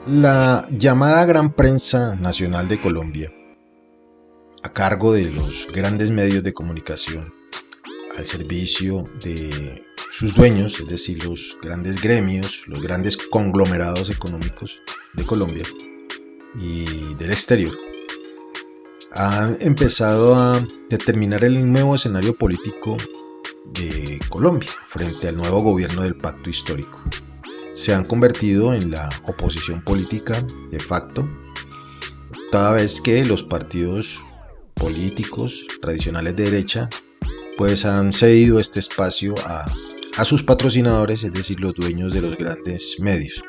La llamada Gran Prensa Nacional de Colombia, a cargo de los grandes medios de comunicación, al servicio de sus dueños, es decir, los grandes gremios, los grandes conglomerados económicos de Colombia y del exterior, han empezado a determinar el nuevo escenario político de Colombia frente al nuevo gobierno del pacto histórico. Se han convertido en la oposición política de facto, toda vez que los partidos políticos tradicionales de derecha pues han cedido este espacio a sus patrocinadores, es decir, los dueños de los grandes medios.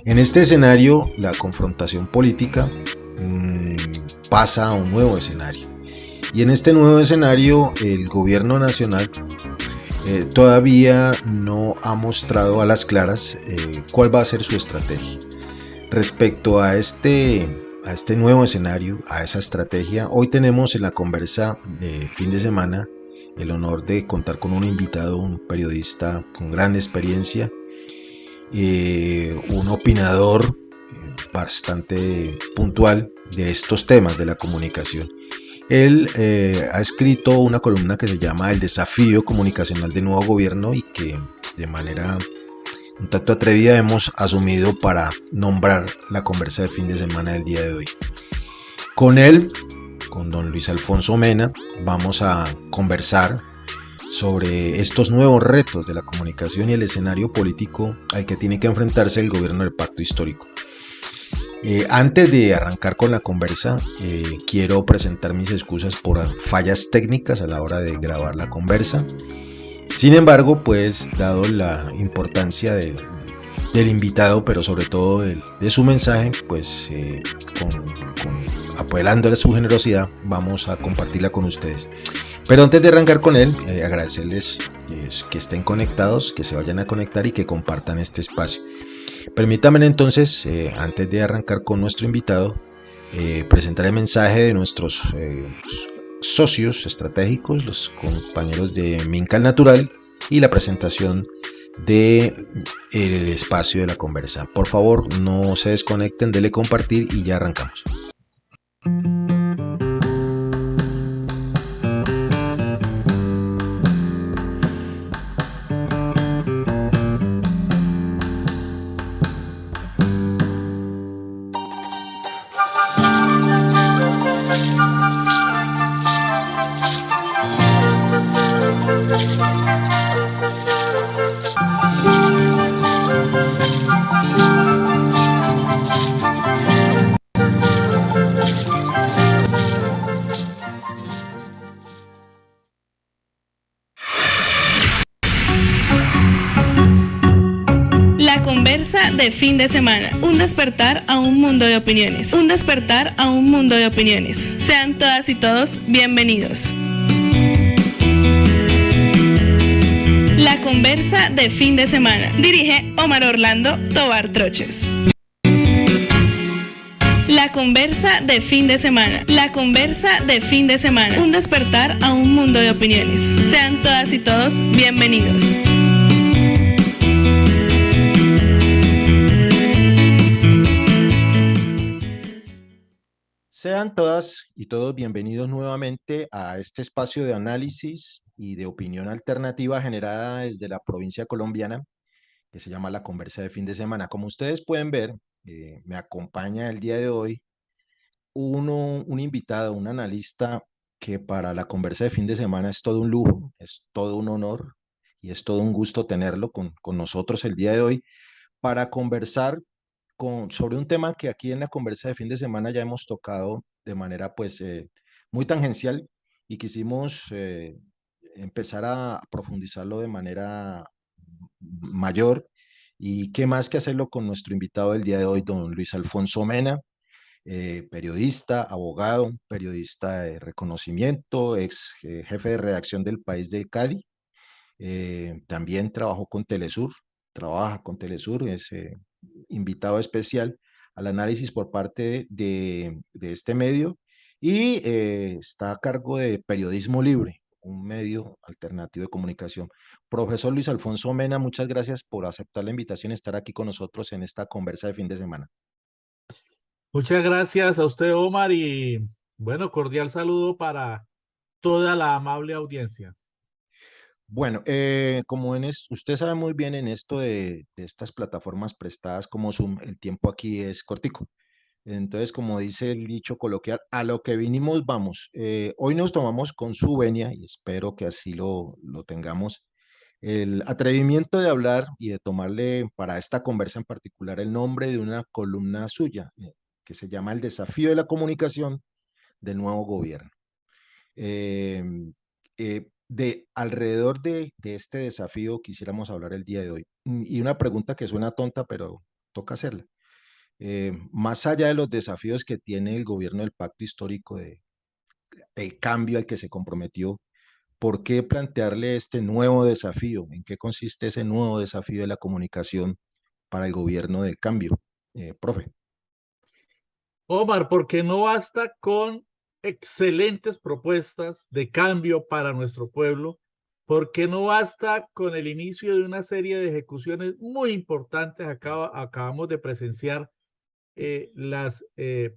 En este escenario, la confrontación política pasa a un nuevo escenario. Y en este nuevo escenario, el gobierno nacional todavía no ha mostrado a las claras cuál va a ser su estrategia. Respecto a este nuevo escenario, a esa estrategia, hoy tenemos en la conversa de fin de semana el honor de contar con un invitado, un periodista con gran experiencia, un opinador bastante puntual de estos temas de la comunicación. Él ha escrito una columna que se llama El desafío comunicacional del nuevo gobierno y que de manera un tanto atrevida hemos asumido para nombrar la conversa de fin de semana del día de hoy. Con él, con don Luis Alfonso Mena, vamos a conversar sobre estos nuevos retos de la comunicación y el escenario político al que tiene que enfrentarse el gobierno del pacto histórico. Antes de arrancar con la conversa, quiero presentar mis excusas por fallas técnicas a la hora de grabar la conversa. Sin embargo, pues dado la importancia del invitado, pero sobre todo de su mensaje, pues apelándole a su generosidad, vamos a compartirla con ustedes. Pero antes de arrancar con él, agradecerles que estén conectados, que se vayan a conectar y que compartan este espacio. Permítanme entonces, antes de arrancar con nuestro invitado, presentar el mensaje de nuestros socios estratégicos, los compañeros de Mincal Natural, y la presentación del espacio de la conversa. Por favor, no se desconecten, denle compartir y ya arrancamos. La conversa de fin de semana. Un despertar a un mundo de opiniones. Un despertar a un mundo de opiniones. Sean todas y todos bienvenidos. La conversa de fin de semana. Dirige Omar Orlando Tobar Troches. La conversa de fin de semana. La conversa de fin de semana. Un despertar a un mundo de opiniones. Sean todas y todos bienvenidos. Sean todas y todos bienvenidos nuevamente a este espacio de análisis y de opinión alternativa generada desde la provincia colombiana que se llama La Conversa de Fin de Semana. Como ustedes pueden ver, me acompaña el día de hoy un invitado, un analista que para la conversa de fin de semana es todo un lujo, es todo un honor y es todo un gusto tenerlo con nosotros el día de hoy para conversar sobre un tema que aquí en la conversa de fin de semana ya hemos tocado de manera pues muy tangencial y quisimos empezar a profundizarlo de manera mayor y qué más que hacerlo con nuestro invitado del día de hoy, don Luis Alfonso Mena, periodista, abogado, periodista de reconocimiento, ex jefe de redacción del País de Cali. También trabajó con Telesur, trabaja con Telesur, es invitado especial al análisis por parte de este medio y está a cargo de Periodismo Libre, un medio alternativo de comunicación. Profesor Luis Alfonso Mena, muchas gracias por aceptar la invitación y estar aquí con nosotros en esta conversa de fin de semana. Muchas gracias a usted, Omar, y bueno, cordial saludo para toda la amable audiencia. Bueno, como usted sabe muy bien en esto de estas plataformas prestadas como Zoom, el tiempo aquí es cortico. Entonces, como dice el dicho coloquial, a lo que vinimos vamos. Hoy nos tomamos con su venia, y espero que así lo tengamos, el atrevimiento de hablar y de tomarle para esta conversa en particular el nombre de una columna suya, que se llama El desafío de la comunicación del nuevo gobierno. De alrededor de este desafío quisiéramos hablar el día de hoy. Y una pregunta que suena tonta, pero toca hacerla. Más allá de los desafíos que tiene el gobierno del pacto histórico el cambio al que se comprometió, ¿por qué plantearle este nuevo desafío? ¿En qué consiste ese nuevo desafío de la comunicación para el gobierno del cambio? Profe. Omar, porque no basta con excelentes propuestas de cambio para nuestro pueblo, porque no basta con el inicio de una serie de ejecuciones muy importantes. Acabamos de presenciar las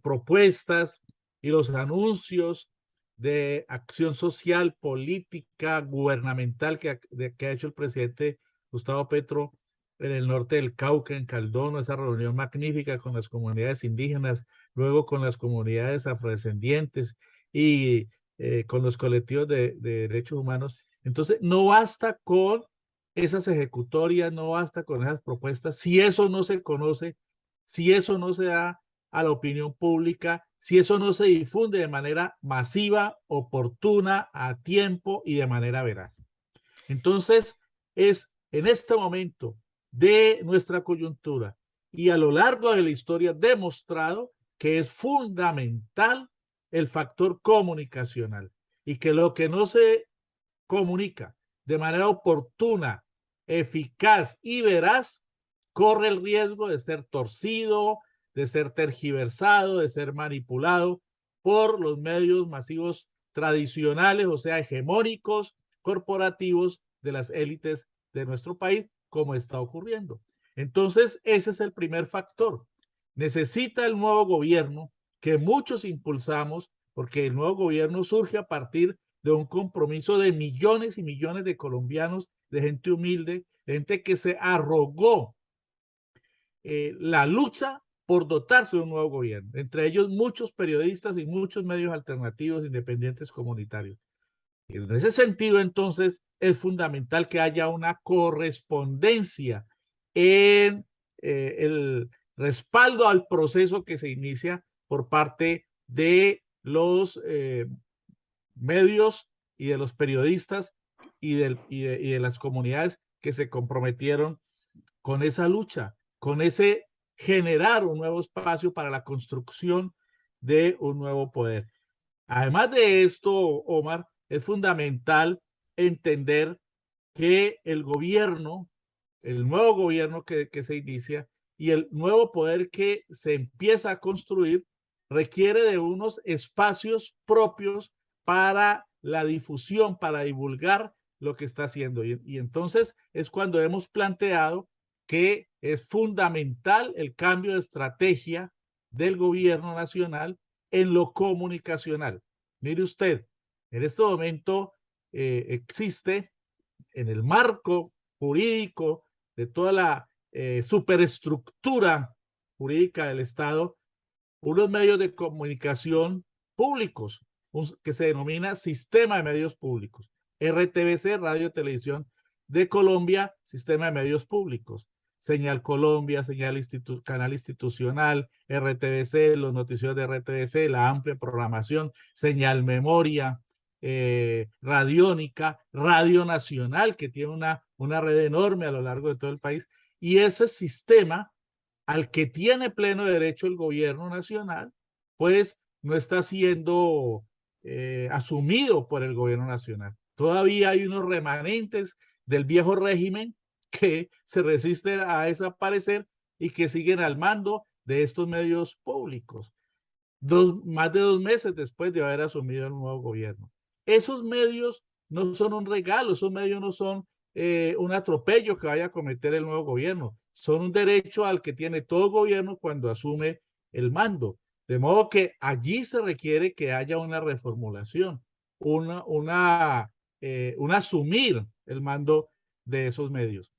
propuestas y los anuncios de acción social, política, gubernamental que ha hecho el presidente Gustavo Petro en el norte del Cauca, en Caldono, esa reunión magnífica con las comunidades indígenas, luego con las comunidades afrodescendientes y con los colectivos de derechos humanos. Entonces, no basta con esas ejecutorias, no basta con esas propuestas, si eso no se conoce, si eso no se da a la opinión pública, si eso no se difunde de manera masiva, oportuna, a tiempo y de manera veraz. Entonces, es en este momento de nuestra coyuntura y a lo largo de la historia demostrado que es fundamental el factor comunicacional y que lo que no se comunica de manera oportuna, eficaz y veraz corre el riesgo de ser torcido, de ser tergiversado, de ser manipulado por los medios masivos tradicionales, o sea, hegemónicos, corporativos de las élites de nuestro país, como está ocurriendo. Entonces, ese es el primer factor. Necesita el nuevo gobierno que muchos impulsamos, porque el nuevo gobierno surge a partir de un compromiso de millones y millones de colombianos, de gente humilde, de gente que se arrogó la lucha por dotarse de un nuevo gobierno, entre ellos muchos periodistas y muchos medios alternativos independientes comunitarios. Y en ese sentido, entonces, es fundamental que haya una correspondencia en el respaldo al proceso que se inicia por parte de los medios y de los periodistas y de las comunidades que se comprometieron con esa lucha, con ese generar un nuevo espacio para la construcción de un nuevo poder. Además de esto, Omar, es fundamental entender que el gobierno, el nuevo gobierno que se inicia y el nuevo poder que se empieza a construir requiere de unos espacios propios para la difusión, para divulgar lo que está haciendo. Y entonces es cuando hemos planteado que es fundamental el cambio de estrategia del gobierno nacional en lo comunicacional. Mire usted, en este momento existe en el marco jurídico de toda la superestructura jurídica del Estado, unos medios de comunicación públicos, que se denomina Sistema de Medios Públicos. RTBC, Radio Televisión de Colombia, Sistema de Medios Públicos. Señal Colombia, Canal Institucional, RTBC, los noticiarios de RTBC, la amplia programación, Señal Memoria, Radiónica, Radio Nacional, que tiene una red enorme a lo largo de todo el país. Y ese sistema al que tiene pleno derecho el gobierno nacional, pues no está siendo asumido por el gobierno nacional. Todavía hay unos remanentes del viejo régimen que se resisten a desaparecer y que siguen al mando de estos medios públicos, más de 2 meses después de haber asumido el nuevo gobierno. Esos medios no son un regalo, esos medios no son un atropello que vaya a cometer el nuevo gobierno, son un derecho al que tiene todo gobierno cuando asume el mando. De modo que allí se requiere que haya una reformulación, un asumir el mando de esos medios.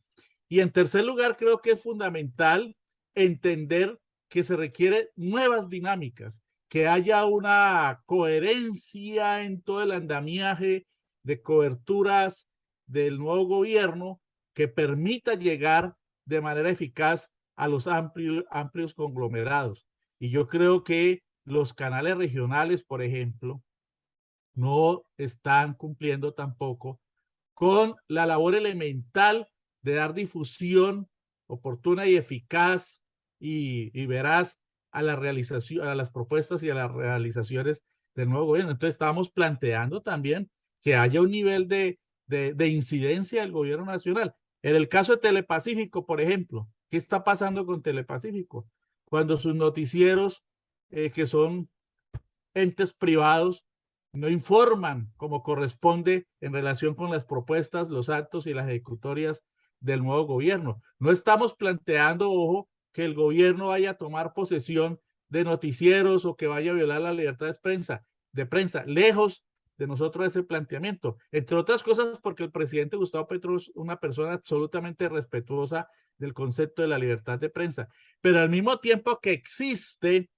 Y en tercer lugar, creo que es fundamental entender que se requieren nuevas dinámicas, que haya una coherencia en todo el andamiaje de coberturas del nuevo gobierno que permita llegar de manera eficaz a los amplios conglomerados. Y yo creo que los canales regionales, por ejemplo, no están cumpliendo tampoco con la labor elemental de dar difusión oportuna y eficaz y veraz a la realización, a las propuestas y a las realizaciones del nuevo gobierno. Entonces estamos planteando también que haya un nivel de incidencia del gobierno nacional. En el caso de Telepacífico, por ejemplo, ¿qué está pasando con Telepacífico? Cuando sus noticieros, que son entes privados, no informan como corresponde en relación con las propuestas, los actos y las ejecutorias del nuevo gobierno. No estamos planteando, ojo, que el gobierno vaya a tomar posesión de noticieros o que vaya a violar la libertad de prensa, lejos de nosotros ese planteamiento. Entre otras cosas porque el presidente Gustavo Petro es una persona absolutamente respetuosa del concepto de la libertad de prensa, pero al mismo tiempo que existe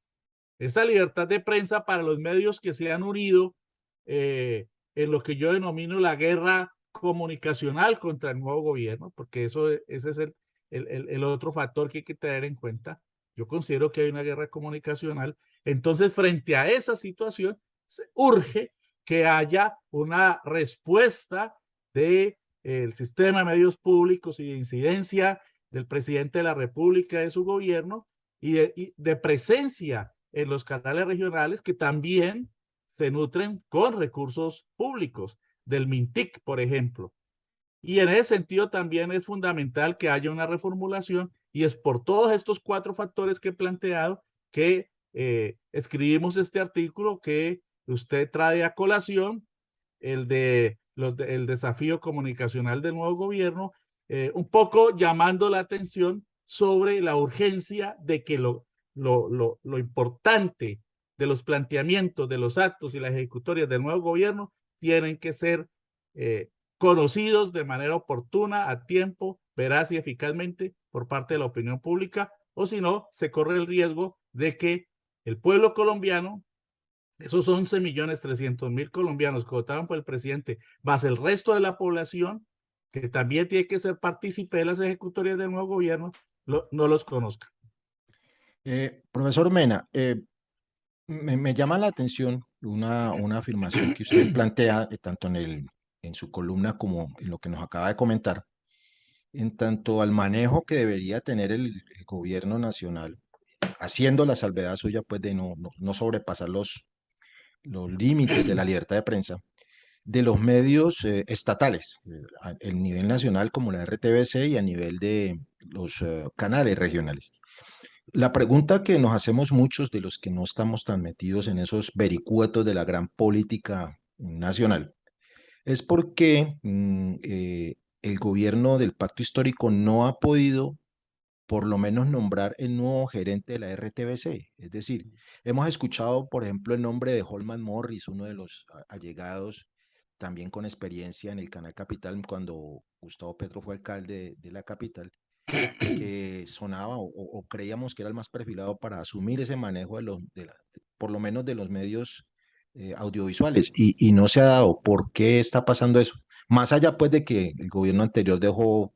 esa libertad de prensa para los medios que se han unido en lo que yo denomino la guerra comunicacional contra el nuevo gobierno, porque ese es el otro factor que hay que tener en cuenta. Yo considero que hay una guerra comunicacional. Entonces, frente a esa situación, se urge que haya una respuesta del sistema de medios públicos y de incidencia del presidente de la República, de su gobierno, y de presencia en los canales regionales que también se nutren con recursos públicos, del MINTIC, por ejemplo. Y en ese sentido también es fundamental que haya una reformulación y es por todos estos 4 factores que he planteado que escribimos este artículo que usted trae a colación, el desafío comunicacional del nuevo gobierno, un poco llamando la atención sobre la urgencia de que lo importante de los planteamientos, de los actos y las ejecutorias del nuevo gobierno tienen que ser conocidos de manera oportuna, a tiempo, veraz y eficazmente por parte de la opinión pública, o si no, se corre el riesgo de que el pueblo colombiano, esos 11.300.000 colombianos que votaron por el presidente, más el resto de la población, que también tiene que ser partícipe de las ejecutorias del nuevo gobierno, no los conozca. Profesor Mena, me llama la atención una afirmación que usted plantea tanto en su columna como en lo que nos acaba de comentar, en tanto al manejo que debería tener el gobierno nacional, haciendo la salvedad suya pues de no sobrepasar los límites de la libertad de prensa, de los medios estatales, a el nivel nacional como la RTBC y a nivel de los canales regionales. La pregunta que nos hacemos muchos de los que no estamos tan metidos en esos vericuetos de la gran política nacional es por qué el gobierno del Pacto Histórico no ha podido por lo menos nombrar el nuevo gerente de la RTBC. Es decir, hemos escuchado, por ejemplo, el nombre de Holman Morris, uno de los allegados, también con experiencia en el Canal Capital, cuando Gustavo Petro fue alcalde de la capital, que sonaba o creíamos que era el más perfilado para asumir ese manejo por lo menos de los medios audiovisuales y no se ha dado. ¿Por qué está pasando eso? Más allá pues de que el gobierno anterior dejó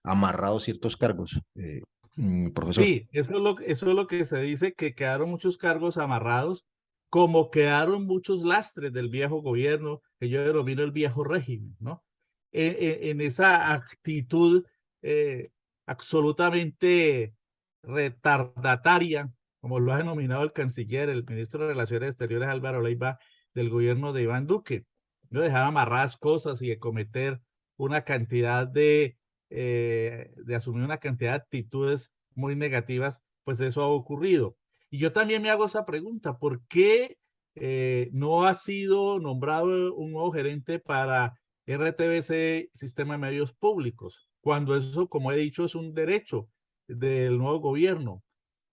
amarrados ciertos cargos, profesor. Sí, eso es lo que se dice, que quedaron muchos cargos amarrados, como quedaron muchos lastres del viejo gobierno, que yo denomino el viejo régimen, ¿no? En esa actitud absolutamente retardataria, como lo ha denominado el canciller, el ministro de Relaciones Exteriores Álvaro Leiva, del gobierno de Iván Duque, no dejar amarradas cosas y de cometer una cantidad de asumir una cantidad de actitudes muy negativas, pues eso ha ocurrido. Y yo también me hago esa pregunta, ¿por qué no ha sido nombrado un nuevo gerente para RTBC, Sistema de Medios Públicos, cuando eso, como he dicho, es un derecho del nuevo gobierno.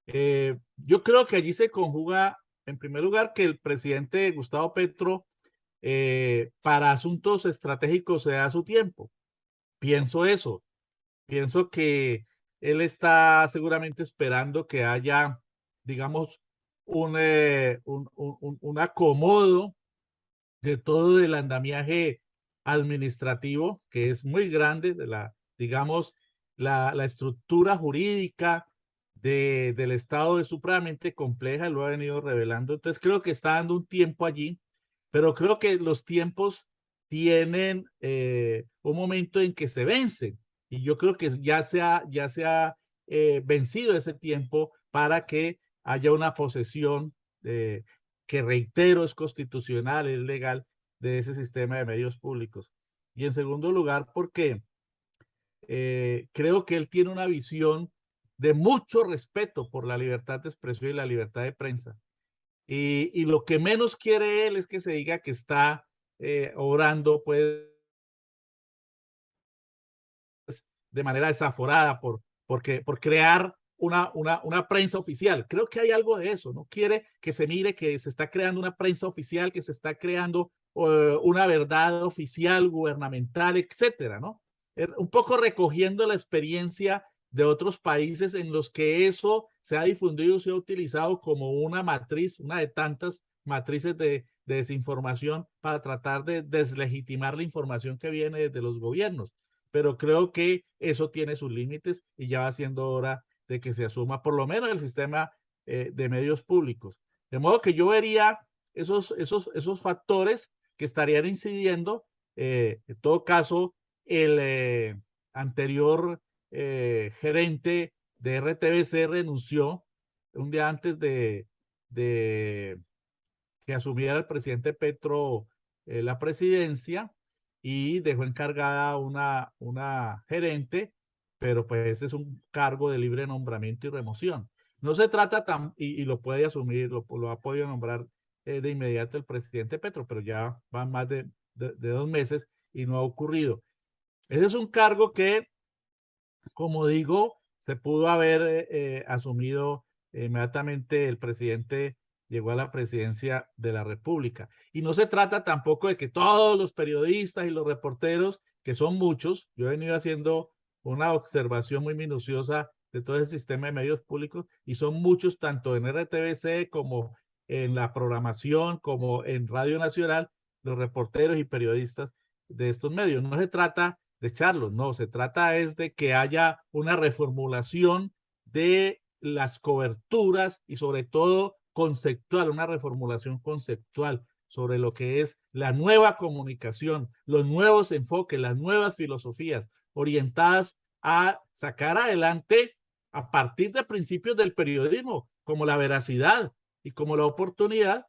Yo creo que allí se conjuga, en primer lugar, que el presidente Gustavo Petro para asuntos estratégicos se da su tiempo. Pienso eso. Pienso que él está seguramente esperando que haya, digamos, un acomodo de todo el andamiaje administrativo, que es muy grande, de digamos, la estructura jurídica del Estado es supremamente compleja, lo ha venido revelando. Entonces creo que está dando un tiempo allí, pero creo que los tiempos tienen un momento en que se vencen. Y yo creo que ya se ha vencido ese tiempo para que haya una posesión que reitero es constitucional, es legal, de ese sistema de medios públicos. Y en segundo lugar, porque creo que él tiene una visión de mucho respeto por la libertad de expresión y la libertad de prensa. Y lo que menos quiere él es que se diga que está obrando pues de manera desaforada por crear una prensa oficial. Creo que hay algo de eso. No quiere que se mire que se está creando una prensa oficial, que se está creando una verdad oficial, gubernamental, etcétera, ¿no? Un poco recogiendo la experiencia de otros países en los que eso se ha difundido, se ha utilizado como una matriz, una de tantas matrices de desinformación para tratar de deslegitimar la información que viene desde los gobiernos. Pero creo que eso tiene sus límites y ya va siendo hora de que se asuma por lo menos el sistema de medios públicos. De modo que yo vería esos factores que estarían incidiendo. En todo caso, el anterior gerente de RTBC renunció un día antes de que asumiera el presidente Petro la presidencia y dejó encargada una gerente, pero pues es un cargo de libre nombramiento y remoción. No se trata y lo puede asumir, lo ha podido nombrar de inmediato el presidente Petro, pero ya van más de 2 meses y no ha ocurrido. Ese es un cargo que, como digo, se pudo haber asumido inmediatamente el presidente llegó a la presidencia de la República. Y no se trata tampoco de que todos los periodistas y los reporteros, que son muchos, yo he venido haciendo una observación muy minuciosa de todo el sistema de medios públicos y son muchos tanto en RTBC como en la programación, como en Radio Nacional, los reporteros y periodistas de estos medios. No se trata de echarlos, no, se trata es de que haya una reformulación de las coberturas y sobre todo conceptual, una reformulación conceptual sobre lo que es la nueva comunicación, los nuevos enfoques, las nuevas filosofías orientadas a sacar adelante a partir de principios del periodismo, como la veracidad y como la oportunidad,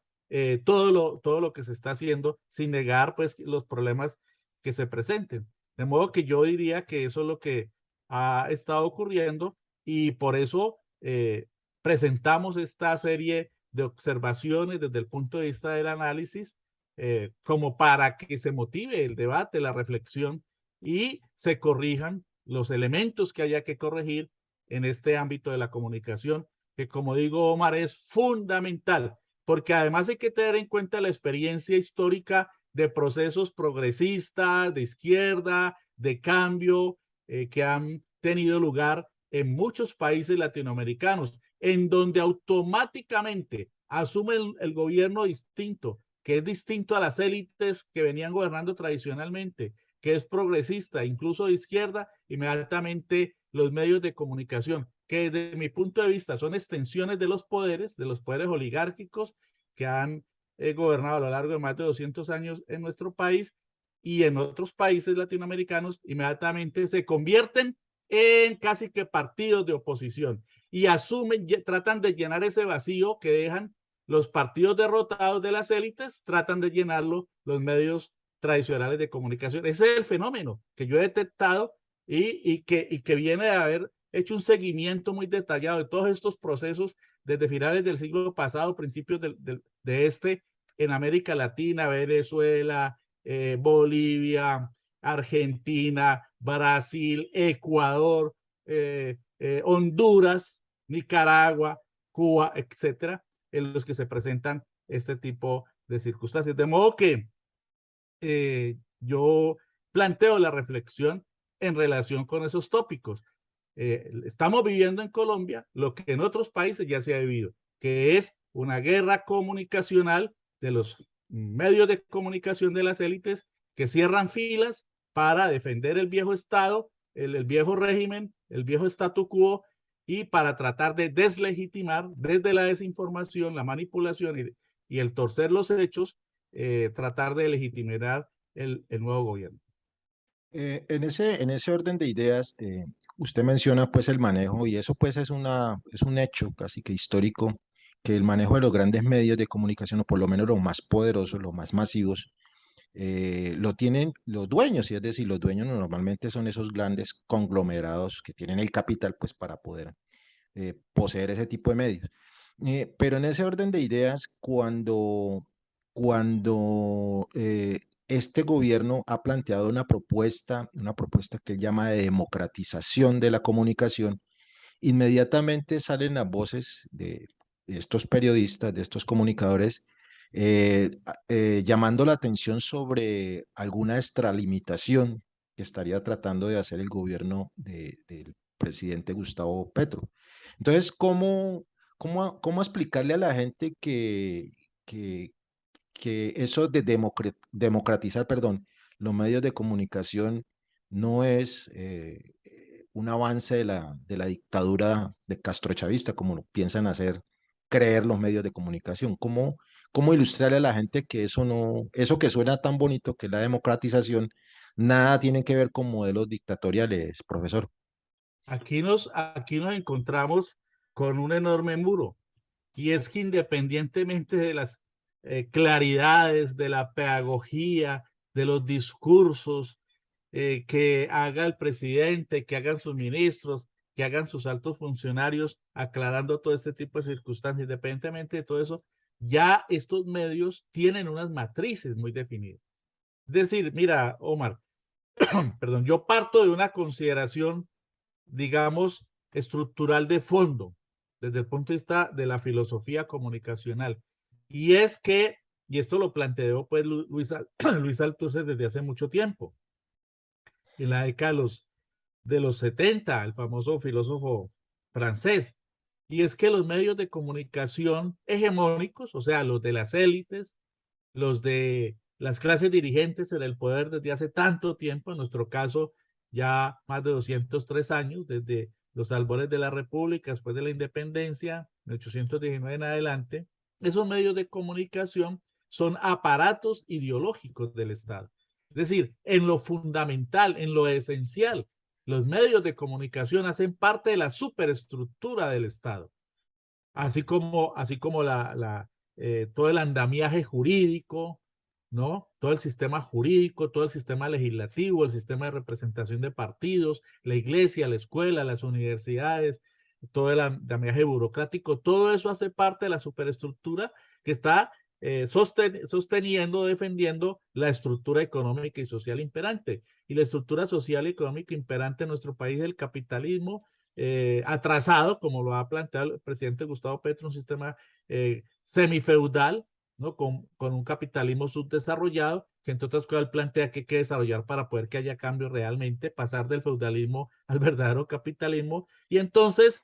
todo lo que se está haciendo sin negar pues los problemas que se presenten. De modo que yo diría que eso es lo que ha estado ocurriendo y por eso presentamos esta serie de observaciones desde el punto de vista del análisis como para que se motive el debate, la reflexión y se corrijan los elementos que haya que corregir en este ámbito de la comunicación, que como digo, Omar, es fundamental, porque además hay que tener en cuenta la experiencia histórica de procesos progresistas, de izquierda, de cambio, que han tenido lugar en muchos países latinoamericanos, en donde automáticamente asume el gobierno distinto, que es distinto a las élites que venían gobernando tradicionalmente, que es progresista, incluso de izquierda, inmediatamente los medios de comunicación, que desde mi punto de vista son extensiones de los poderes oligárquicos que han gobernado a lo largo de más de 200 años en nuestro país y en otros países latinoamericanos, inmediatamente se convierten en casi que partidos de oposición y asumen, tratan de llenar ese vacío que dejan los partidos derrotados de las élites, tratan de llenarlo los medios tradicionales de comunicación. Ese es el fenómeno que yo he detectado y que viene de haber hecho un seguimiento muy detallado de todos estos procesos desde finales del siglo pasado, principios de este, en América Latina, Venezuela, Bolivia, Argentina, Brasil, Ecuador, Honduras, Nicaragua, Cuba, etcétera, en los que se presentan este tipo de circunstancias. De modo que yo planteo la reflexión en relación con esos tópicos. Estamos viviendo en Colombia lo que en otros países ya se ha vivido, que es una guerra comunicacional de los medios de comunicación de las élites que cierran filas para defender el viejo Estado, el viejo régimen, el viejo statu quo, y para tratar de deslegitimar desde la desinformación, la manipulación y el torcer los hechos, tratar de legitimar el nuevo gobierno. En ese orden de ideas, usted menciona pues el manejo y eso pues es un hecho casi que histórico, que el manejo de los grandes medios de comunicación, o por lo menos los más poderosos, los más masivos, lo tienen los dueños, y es decir, los dueños normalmente son esos grandes conglomerados que tienen el capital pues para poder poseer ese tipo de medios. Pero en ese orden de ideas, cuando este gobierno ha planteado una propuesta que él llama de democratización de la comunicación, inmediatamente salen las voces de estos periodistas, de estos comunicadores, llamando la atención sobre alguna extralimitación que estaría tratando de hacer el gobierno del presidente Gustavo Petro. Entonces, ¿cómo explicarle a la gente que, que eso de democratizar, perdón, los medios de comunicación no es un avance de la dictadura de castrochavista, como lo piensan hacer creer los medios de comunicación? ¿Cómo ilustrarle a la gente que eso no, eso que suena tan bonito, que es la democratización, nada tiene que ver con modelos dictatoriales, profesor? Aquí nos encontramos con un enorme muro, y es que independientemente de las claridades, de la pedagogía, de los discursos que haga el presidente, que hagan sus ministros, que hagan sus altos funcionarios, aclarando todo este tipo de circunstancias, independientemente de todo eso, ya estos medios tienen unas matrices muy definidas. Es decir, mira, Omar, perdón, yo parto de una consideración, digamos, estructural de fondo, desde el punto de vista de la filosofía comunicacional. Y es que, y esto lo planteó pues Luis Althusser desde hace mucho tiempo, en la década de los 70, el famoso filósofo francés, y es que los medios de comunicación hegemónicos, o sea, los de las élites, los de las clases dirigentes en el poder desde hace tanto tiempo, en nuestro caso ya más de 203 años, desde los albores de la República, después de la independencia, de 1819 en adelante, esos medios de comunicación son aparatos ideológicos del Estado. Es decir, en lo fundamental, en lo esencial, los medios de comunicación hacen parte de la superestructura del Estado, así como todo el andamiaje jurídico, ¿no? Todo el sistema jurídico, todo el sistema legislativo, el sistema de representación de partidos, la iglesia, la escuela, las universidades, todo el andamiaje burocrático, todo eso hace parte de la superestructura que está sosteniendo, defendiendo la estructura económica y social imperante. Y la estructura social y económica imperante en nuestro país es el capitalismo atrasado, como lo ha planteado el presidente Gustavo Petro, un sistema semifeudal, ¿no? Con un capitalismo subdesarrollado, que entre otras cosas plantea que hay que desarrollar para poder que haya cambio realmente, pasar del feudalismo al verdadero capitalismo. Y entonces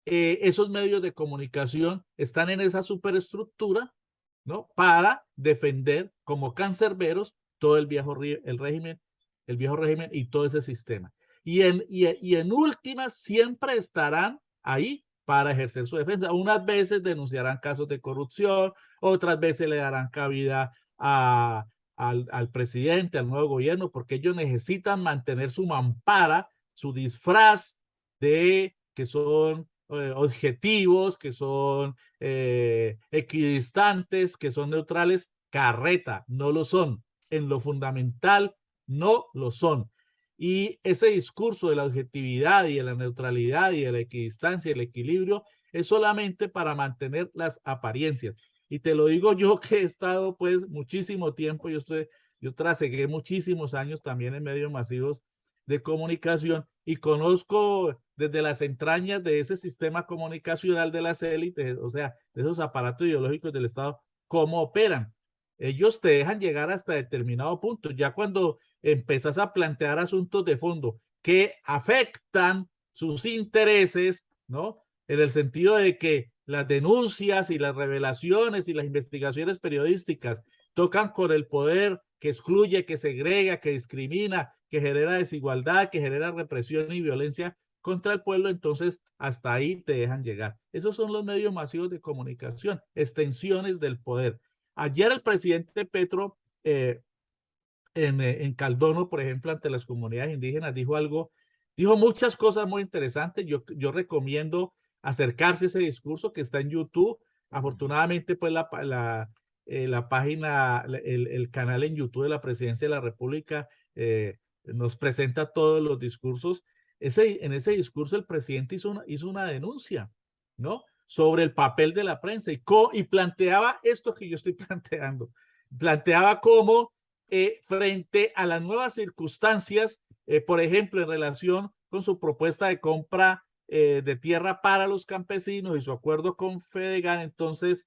esos medios de comunicación están en esa superestructura, ¿no? Para defender como cancerberos todo el viejo régimen, el viejo régimen y todo ese sistema. Y en últimas siempre estarán ahí para ejercer su defensa. Unas veces denunciarán casos de corrupción, otras veces le darán cabida al presidente, al nuevo gobierno, porque ellos necesitan mantener su mampara, su disfraz de que son objetivos, que son equidistantes, que son neutrales. Carreta, no lo son. En lo fundamental, no lo son. Y ese discurso de la objetividad y de la neutralidad y de la equidistancia y el equilibrio es solamente para mantener las apariencias. Y te lo digo yo que he estado pues muchísimo tiempo, yo trasegué muchísimos años también en medios masivos de comunicación y conozco desde las entrañas de ese sistema comunicacional de las élites, o sea, de esos aparatos ideológicos del Estado, cómo operan. Ellos te dejan llegar hasta determinado punto. Ya cuando empezás a plantear asuntos de fondo que afectan sus intereses, ¿no? En el sentido de que las denuncias y las revelaciones y las investigaciones periodísticas tocan con el poder que excluye, que segrega, que discrimina, que genera desigualdad, que genera represión y violencia contra el pueblo, entonces hasta ahí te dejan llegar. Esos son los medios masivos de comunicación, extensiones del poder. Ayer el presidente Petro en Caldono, por ejemplo, ante las comunidades indígenas, dijo muchas cosas muy interesantes. Yo recomiendo acercarse a ese discurso que está en YouTube. Afortunadamente, pues la página, el canal en YouTube de la Presidencia de la República nos presenta todos los discursos. En ese discurso el presidente hizo una denuncia, ¿no? Sobre el papel de la prensa y planteaba esto que yo estoy planteando. Planteaba cómo frente a las nuevas circunstancias, por ejemplo, en relación con su propuesta de compra de tierra para los campesinos y su acuerdo con Fedegan, entonces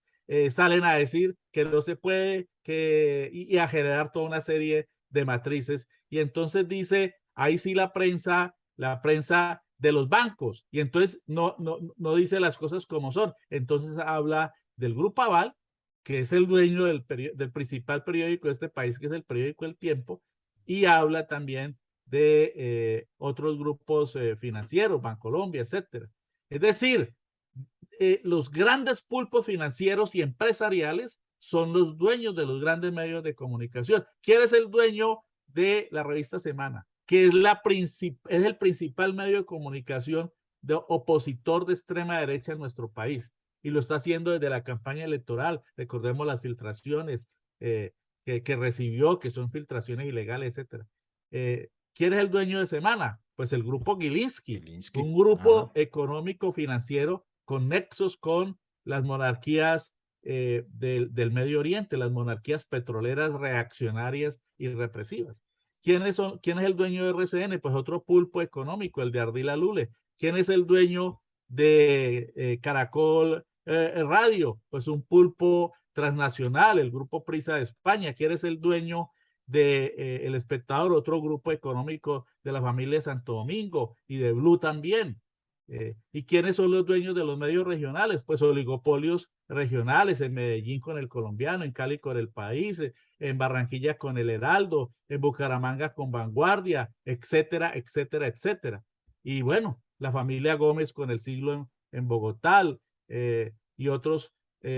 salen a decir que no se puede y a generar toda una serie de matrices. Y entonces dice, ahí sí la prensa de los bancos, y entonces no dice las cosas como son. Entonces habla del Grupo Aval, que es el dueño del principal periódico de este país, que es el periódico El Tiempo, y habla también de otros grupos financieros, Bancolombia, etcétera. Es decir, los grandes pulpos financieros y empresariales son los dueños de los grandes medios de comunicación. ¿Quién es el dueño de la revista Semana? Que es el principal medio de comunicación opositor de extrema derecha en nuestro país. Y lo está haciendo desde la campaña electoral. Recordemos las filtraciones que recibió, que son filtraciones ilegales, etcétera. ¿Quién es el dueño de Semana? Pues el grupo Gilinski, un grupo económico financiero con nexos con las monarquías del Medio Oriente, las monarquías petroleras reaccionarias y represivas. ¿Quién es el dueño de RCN? Pues otro pulpo económico, el de Ardila Lule. ¿Quién es el dueño de Caracol Radio? Pues un pulpo transnacional, el grupo Prisa de España. ¿Quién es el dueño de El Espectador? Otro grupo económico de la familia de Santo Domingo y de Blue también. ¿Y quiénes son los dueños de los medios regionales? Pues oligopolios regionales, en Medellín con El Colombiano, en Cali con El País, en Barranquilla con El Heraldo, en Bucaramanga con Vanguardia, etcétera, etcétera, etcétera. Y bueno, la familia Gómez con El Siglo en Bogotá y otros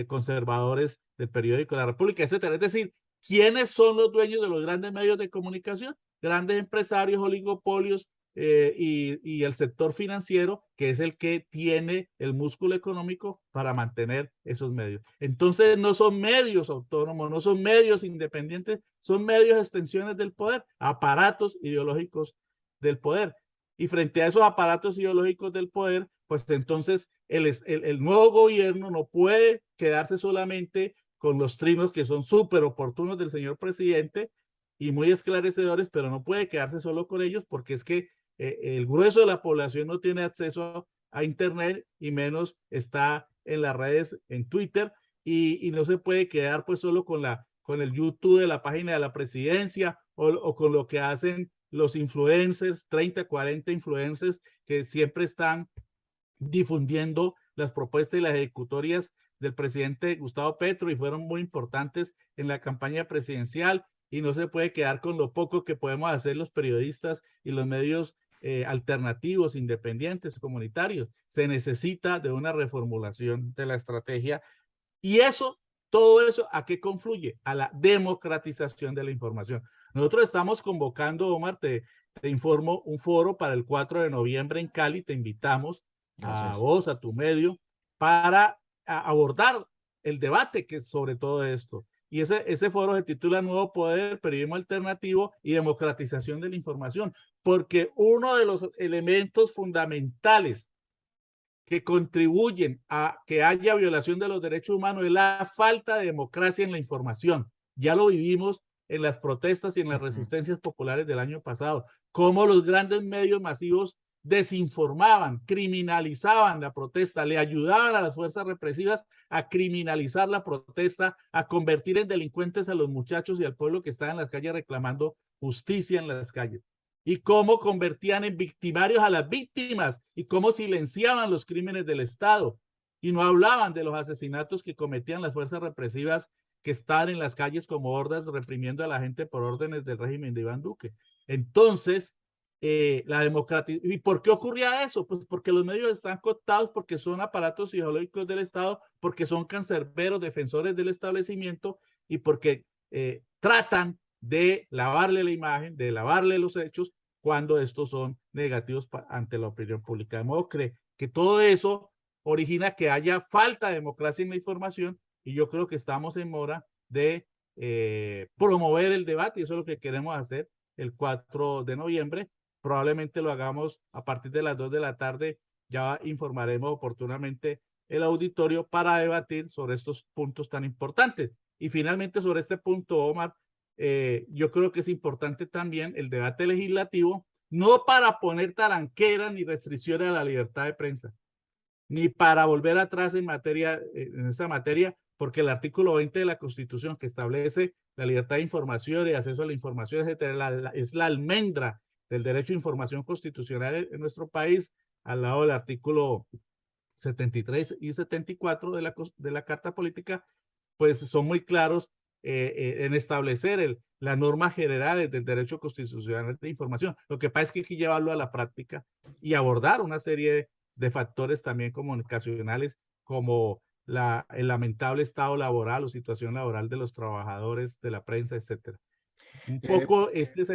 conservadores del periódico La República, etcétera. Es decir, ¿quiénes son los dueños de los grandes medios de comunicación? Grandes empresarios, oligopolios, y el sector financiero, que es el que tiene el músculo económico para mantener esos medios. Entonces no son medios autónomos, no son medios independientes, son medios extensiones del poder, aparatos ideológicos del poder. Y frente a esos aparatos ideológicos del poder, pues entonces el nuevo gobierno no puede quedarse solamente con los trinos que son súper oportunos del señor presidente y muy esclarecedores, pero no puede quedarse solo con ellos, porque es que el grueso de la población no tiene acceso a Internet y menos está en las redes, en Twitter, y no se puede quedar pues solo con el YouTube de la página de la presidencia o con lo que hacen los influencers, 30, 40 influencers que siempre están difundiendo las propuestas y las ejecutorias del presidente Gustavo Petro y fueron muy importantes en la campaña presidencial, y no se puede quedar con lo poco que podemos hacer los periodistas y los medios alternativos, independientes, comunitarios. Se necesita de una reformulación de la estrategia y todo eso, ¿a qué confluye? A la democratización de la información. Nosotros estamos convocando, Omar, te informo, un foro para el 4 de noviembre en Cali. Te invitamos a vos, a tu medio, para abordar el debate que es sobre todo esto. Y ese foro se titula Nuevo Poder, Periodismo Alternativo y Democratización de la Información, porque uno de los elementos fundamentales que contribuyen a que haya violación de los derechos humanos es la falta de democracia en la información. Ya lo vivimos en las protestas y en las resistencias populares del año pasado, cómo los grandes medios masivos desinformaban, criminalizaban la protesta, le ayudaban a las fuerzas represivas a criminalizar la protesta, a convertir en delincuentes a los muchachos y al pueblo que estaba en las calles reclamando justicia en las calles. Y cómo convertían en victimarios a las víctimas y cómo silenciaban los crímenes del Estado y no hablaban de los asesinatos que cometían las fuerzas represivas que estaban en las calles como hordas reprimiendo a la gente por órdenes del régimen de Iván Duque. Entonces, la democracia. ¿Y por qué ocurría eso? Pues porque los medios están cooptados, porque son aparatos ideológicos del Estado, porque son cancerberos, defensores del establecimiento y porque tratan de lavarle la imagen, de lavarle los hechos cuando estos son negativos ante la opinión pública. De modo que todo eso origina que haya falta de democracia en la información y yo creo que estamos en mora de promover el debate y eso es lo que queremos hacer el 4 de noviembre. Probablemente lo hagamos a partir de las 2 de la tarde. Ya informaremos oportunamente el auditorio para debatir sobre estos puntos tan importantes. Y finalmente sobre este punto, Omar, yo creo que es importante también el debate legislativo, no para poner taranqueras ni restricciones a la libertad de prensa, ni para volver atrás en esa materia, porque el artículo 20 de la Constitución que establece la libertad de información y acceso a la información, etcétera, es la almendra del derecho a información constitucional en nuestro país, al lado del artículo 73 y 74 de la Carta Política, pues son muy claros en establecer las normas generales del derecho constitucional de información. Lo que pasa es que hay que llevarlo a la práctica y abordar una serie de factores también comunicacionales como el lamentable estado laboral o situación laboral de los trabajadores de la prensa, etcétera. Un poco este es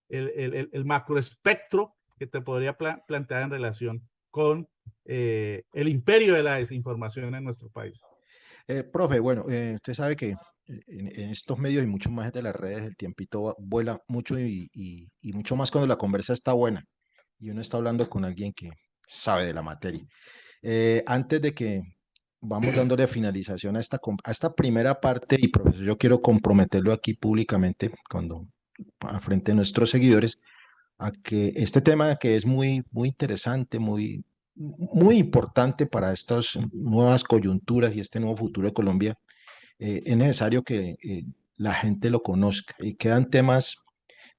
el macroespectro que te podría plantear en relación con el imperio de la desinformación en nuestro país. Profe, bueno, usted sabe que en estos medios y mucho más de las redes el tiempito vuela mucho y mucho más cuando la conversa está buena y uno está hablando con alguien que sabe de la materia. Antes de que vamos dándole finalización a esta primera parte, y profesor, yo quiero comprometerlo aquí públicamente cuando al frente de nuestros seguidores a que este tema que es muy, muy interesante, muy importante para estas nuevas coyunturas y este nuevo futuro de Colombia, es necesario que la gente lo conozca. Y quedan temas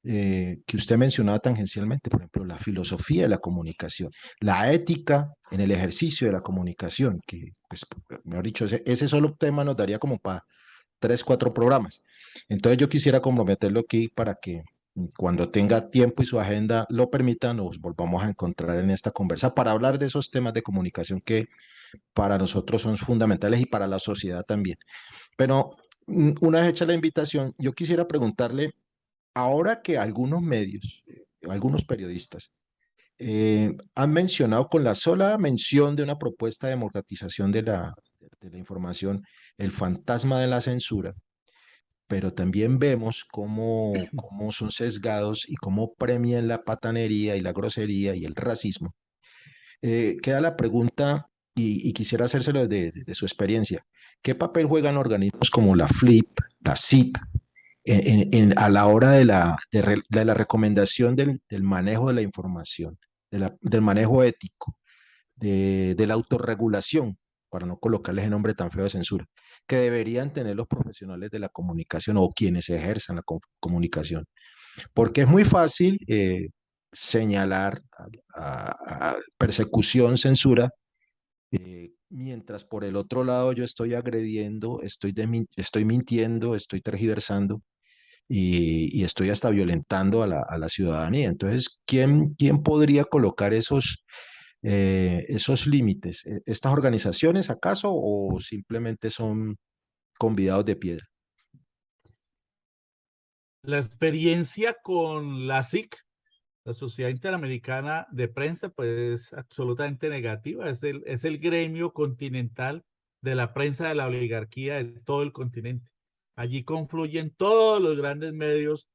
que usted mencionaba tangencialmente, por ejemplo, la filosofía de la comunicación, la ética en el ejercicio de la comunicación, que, pues, mejor dicho, ese solo tema nos daría como para 3, 4 programas. Entonces yo quisiera comprometerlo aquí para que cuando tenga tiempo y su agenda lo permita, nos volvamos a encontrar en esta conversa para hablar de esos temas de comunicación que para nosotros son fundamentales y para la sociedad también. Pero una vez hecha la invitación, yo quisiera preguntarle, ahora que algunos medios, algunos periodistas, han mencionado con la sola mención de una propuesta de democratización de la información, el fantasma de la censura, pero también vemos cómo son sesgados y cómo premian la patanería y la grosería y el racismo. Queda la pregunta, y quisiera hacérselo de su experiencia. ¿Qué papel juegan organismos como la FLIP, la CIP, a la hora de la recomendación del manejo de la información, del manejo ético, de la autorregulación, para no colocarles el nombre tan feo de censura, que deberían tener los profesionales de la comunicación o quienes ejerzan la comunicación? Porque es muy fácil señalar a persecución, censura, mientras por el otro lado yo estoy agrediendo, estoy mintiendo, estoy tergiversando y estoy hasta violentando a la ciudadanía. Entonces, ¿quién podría colocar esos límites? ¿Estas organizaciones acaso o simplemente son convidados de piedra? La experiencia con la SIC, la Sociedad Interamericana de Prensa, pues es absolutamente negativa. Es el gremio continental de la prensa de la oligarquía de todo el continente. Allí confluyen todos los grandes medios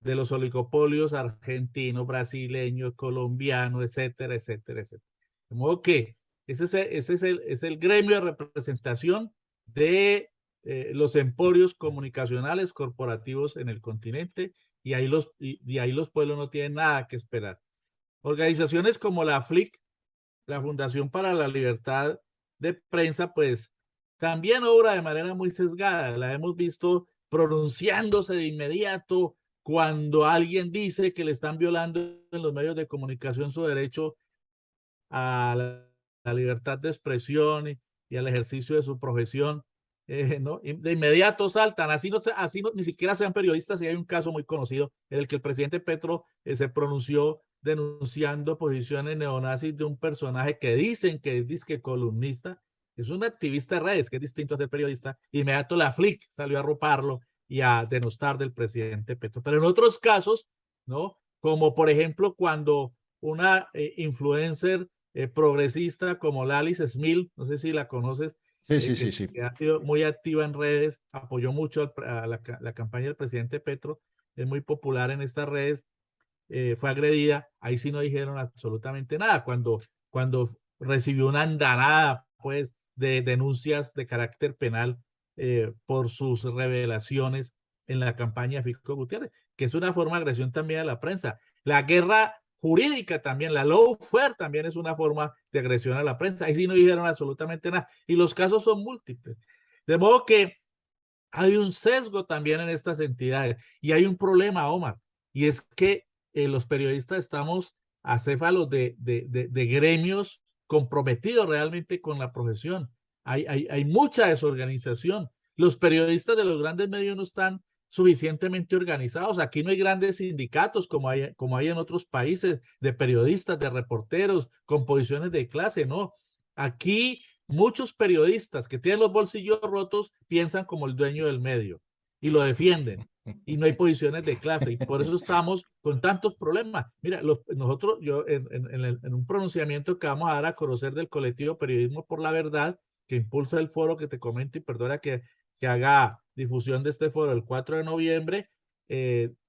de los oligopolios argentinos, brasileños, colombianos, etcétera, etcétera, etcétera. De modo que es el gremio de representación de los emporios comunicacionales corporativos en el continente, y ahí los pueblos no tienen nada que esperar. Organizaciones como la FLIC, la Fundación para la Libertad de Prensa, pues también obra de manera muy sesgada. La hemos visto pronunciándose de inmediato cuando alguien dice que le están violando en los medios de comunicación su derecho a la libertad de expresión y al ejercicio de su profesión, ¿no? Y de inmediato saltan, así no, ni siquiera sean periodistas. Y hay un caso muy conocido en el que el presidente Petro se pronunció denunciando posiciones neonazis de un personaje que dicen que es disque columnista, es un activista de redes, que es distinto a ser periodista. Inmediato la FLIC salió a arroparlo y a denostar del presidente Petro. Pero en otros casos, ¿no? Como por ejemplo cuando una influencer progresista como Lalis Smil, no sé si la conoces, Sí. que ha sido muy activa en redes, apoyó mucho a la campaña del presidente Petro, es muy popular en estas redes, fue agredida. Ahí sí no dijeron absolutamente nada. Cuando recibió una andanada, pues, de denuncias de carácter penal por sus revelaciones en la campaña de Fico Gutiérrez, que es una forma de agresión también a la prensa. La guerra jurídica también, la lawfare también es una forma de agresión a la prensa. Ahí sí no dijeron absolutamente nada. Y los casos son múltiples. De modo que hay un sesgo también en estas entidades, y hay un problema, Omar, y es que los periodistas estamos acéfalos de gremios comprometidos realmente con la profesión. Hay mucha desorganización. Los periodistas de los grandes medios no están suficientemente organizados. Aquí no hay grandes sindicatos como hay en otros países, de periodistas, de reporteros, con posiciones de clase, ¿no? Aquí muchos periodistas que tienen los bolsillos rotos piensan como el dueño del medio y lo defienden, y no hay posiciones de clase, y por eso estamos con tantos problemas. Mira, nosotros, yo en un pronunciamiento que vamos a dar a conocer del colectivo Periodismo por la Verdad, que impulsa el foro que te comento, y perdona que haga difusión de este foro el 4 de noviembre,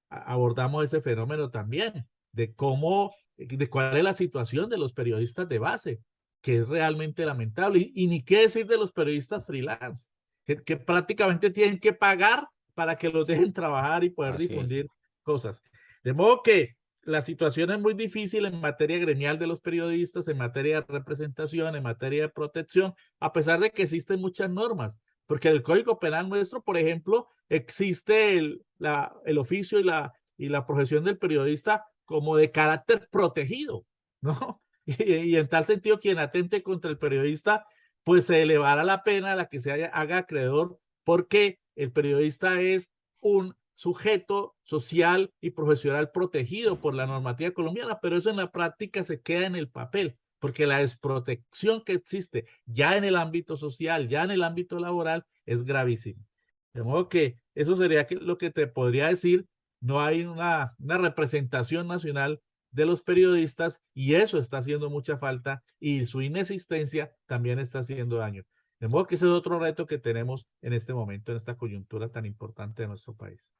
abordamos ese fenómeno también, de cuál es la situación de los periodistas de base, que es realmente lamentable. Y ni qué decir de los periodistas freelance, que prácticamente tienen que pagar para que los dejen trabajar y poder Así es. difundir cosas. De modo que la situación es muy difícil en materia gremial de los periodistas, en materia de representación, en materia de protección, a pesar de que existen muchas normas, porque en el Código Penal nuestro, por ejemplo, existe el oficio y la profesión del periodista como de carácter protegido, ¿no? Y en tal sentido, quien atente contra el periodista, pues se elevará la pena a la que haga acreedor, porque el periodista es un sujeto social y profesional protegido por la normativa colombiana, pero eso en la práctica se queda en el papel, porque la desprotección que existe ya en el ámbito social, ya en el ámbito laboral, es gravísima. De modo que eso sería lo que te podría decir. No hay una representación nacional de los periodistas, y eso está haciendo mucha falta, y su inexistencia también está haciendo daño. De modo que ese es otro reto que tenemos en este momento, en esta coyuntura tan importante de nuestro país.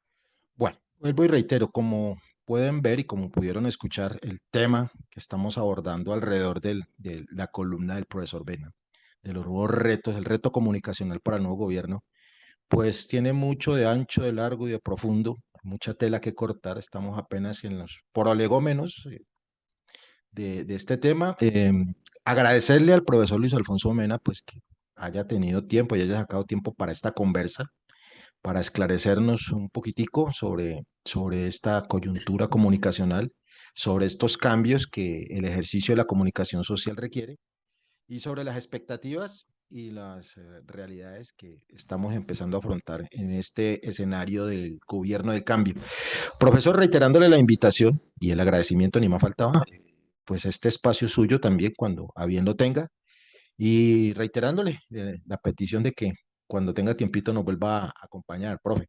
Bueno, vuelvo y reitero, como pueden ver y como pudieron escuchar, el tema que estamos abordando alrededor de la columna del profesor Bena, de los nuevos retos, el reto comunicacional para el nuevo gobierno, pues tiene mucho de ancho, de largo y de profundo, mucha tela que cortar. Estamos apenas en los prolegómenos de este tema. Agradecerle al profesor Luis Alfonso Mena, pues que haya tenido tiempo y haya sacado tiempo para esta conversa, para esclarecernos un poquitico sobre esta coyuntura comunicacional, sobre estos cambios que el ejercicio de la comunicación social requiere, y sobre las expectativas y las realidades que estamos empezando a afrontar en este escenario del gobierno del cambio. Profesor, reiterándole la invitación y el agradecimiento, ni más faltaba, pues este espacio suyo también cuando a bien lo tenga, y reiterándole la petición de que cuando tenga tiempito nos vuelva a acompañar, profe.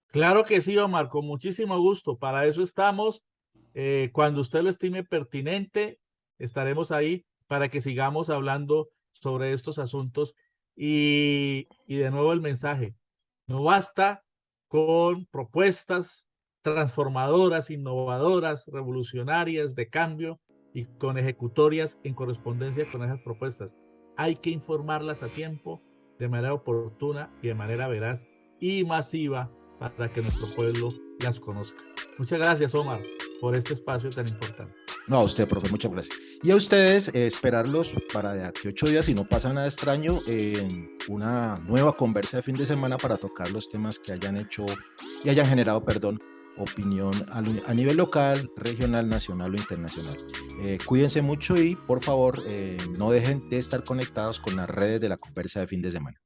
Claro que sí, Omar, con muchísimo gusto. Para eso estamos. Cuando usted lo estime pertinente, estaremos ahí para que sigamos hablando sobre estos asuntos. Y de nuevo el mensaje: no basta con propuestas transformadoras, innovadoras, revolucionarias, de cambio, y con ejecutorias en correspondencia con esas propuestas. Hay que informarlas a tiempo, de manera oportuna y de manera veraz y masiva para que nuestro pueblo las conozca. Muchas gracias, Omar, por este espacio tan importante. No, a usted, profe, muchas gracias. Y a ustedes, esperarlos para de aquí a 8 días, si no pasa nada extraño, en una nueva conversa de fin de semana para tocar los temas que hayan hecho y hayan generado, perdón, opinión a nivel local, regional, nacional o internacional. Cuídense mucho y, por favor, no dejen de estar conectados con las redes de la conversa de fin de semana.